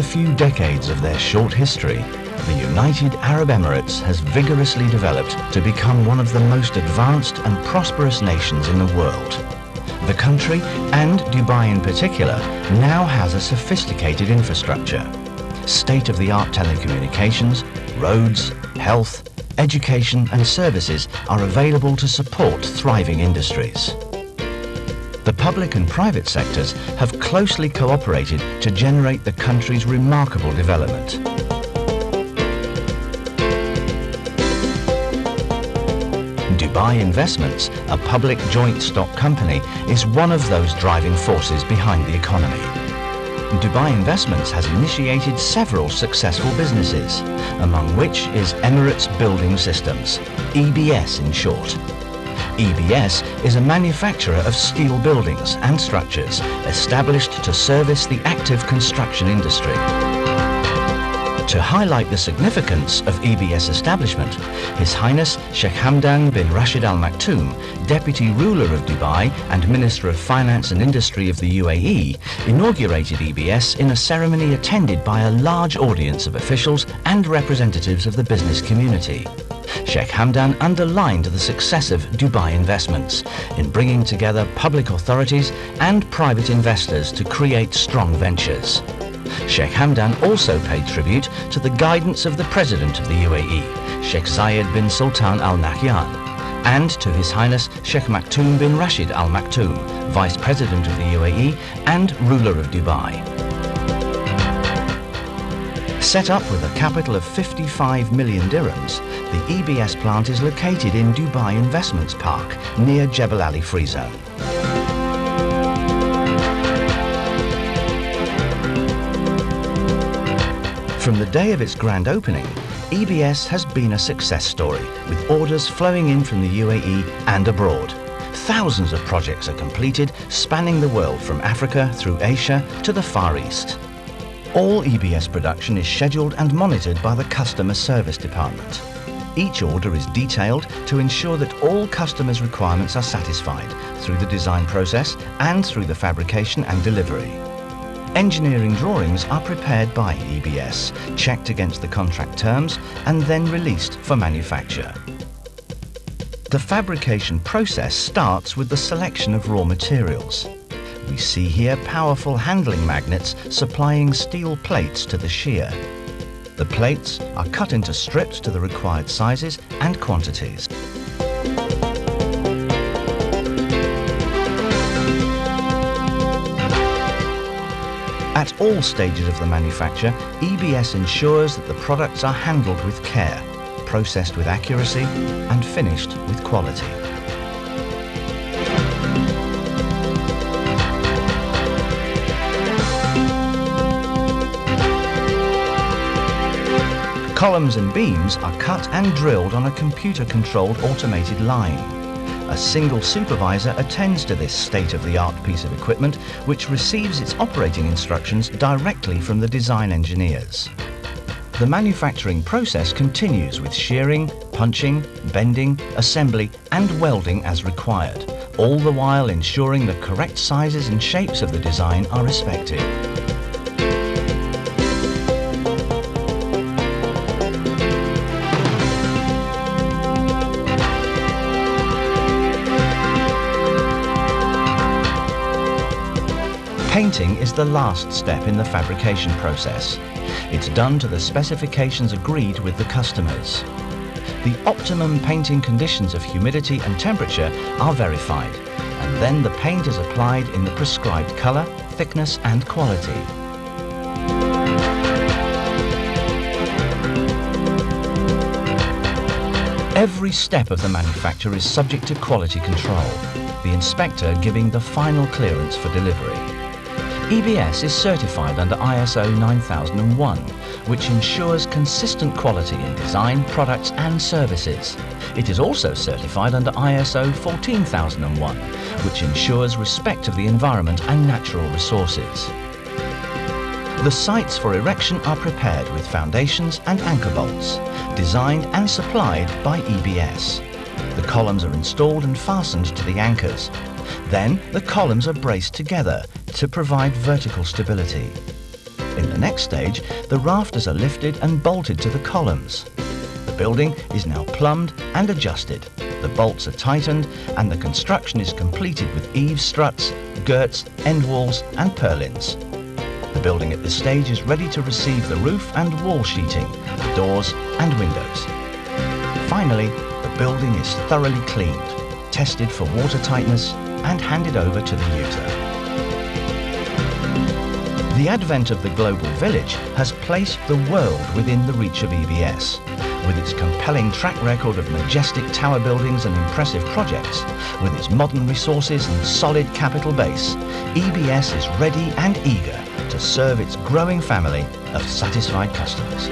few decades of their short history, the United Arab Emirates has vigorously developed to become one of the most advanced and prosperous nations in the world. The country, and Dubai in particular, now has a sophisticated infrastructure. State-of-the-art telecommunications, roads, health, education and services are available to support thriving industries. The public and private sectors have closely cooperated to generate the country's remarkable development. Dubai Investments, a public joint stock company, is one of those driving forces behind the economy. Dubai Investments has initiated several successful businesses, among which is Emirates Building Systems, EBS in short. EBS is a manufacturer of steel buildings and structures established to service the active construction industry. To highlight the significance of EBS establishment, His Highness Sheikh Hamdan bin Rashid Al Maktoum, Deputy Ruler of Dubai and Minister of Finance and Industry of the UAE, inaugurated EBS in a ceremony attended by a large audience of officials and representatives of the business community. Sheikh Hamdan underlined the success of Dubai Investments in bringing together public authorities and private investors to create strong ventures. Sheikh Hamdan also paid tribute to the guidance of the President of the UAE, Sheikh Zayed bin Sultan Al Nahyan, and to His Highness Sheikh Maktoum bin Rashid Al Maktoum, Vice President of the UAE and Ruler of Dubai. Set up with a capital of 55 million dirhams, the EBS plant is located in Dubai Investments Park near Jebel Ali Free Zone. From the day of its grand opening, EBS has been a success story, with orders flowing in from the UAE and abroad. Thousands of projects are completed, spanning the world from Africa through Asia to the Far East. All EBS production is scheduled and monitored by the Customer Service Department. Each order is detailed to ensure that all customers' requirements are satisfied through the design process and through the fabrication and delivery. Engineering drawings are prepared by EBS, checked against the contract terms, and then released for manufacture. The fabrication process starts with the selection of raw materials. We see here powerful handling magnets supplying steel plates to the shear. The plates are cut into strips to the required sizes and quantities. At all stages of the manufacture, EBS ensures that the products are handled with care, processed with accuracy, and finished with quality. Columns and beams are cut and drilled on a computer-controlled automated line. A single supervisor attends to this state-of-the-art piece of equipment, which receives its operating instructions directly from the design engineers. The manufacturing process continues with shearing, punching, bending, assembly and welding as required, all the while ensuring the correct sizes and shapes of the design are respected. Painting is the last step in the fabrication process. It's done to the specifications agreed with the customers. The optimum painting conditions of humidity and temperature are verified, and then the paint is applied in the prescribed color, thickness and quality. Every step of the manufacture is subject to quality control, the inspector giving the final clearance for delivery. EBS is certified under ISO 9001, which ensures consistent quality in design, products and services. It is also certified under ISO 14001, which ensures respect of the environment and natural resources. The sites for erection are prepared with foundations and anchor bolts, designed and supplied by EBS. The columns are installed and fastened to the anchors. Then the columns are braced together to provide vertical stability. In the next stage, the rafters are lifted and bolted to the columns. The building is now plumbed and adjusted. The bolts are tightened and the construction is completed with eave struts, girts, end walls and purlins. The building at this stage is ready to receive the roof and wall sheeting, the doors and windows. Finally, the building is thoroughly cleaned, tested for watertightness and handed over to the user. The advent of the global village has placed the world within the reach of EBS. With its compelling track record of majestic tower buildings and impressive projects, with its modern resources and solid capital base, EBS is ready and eager to serve its growing family of satisfied customers.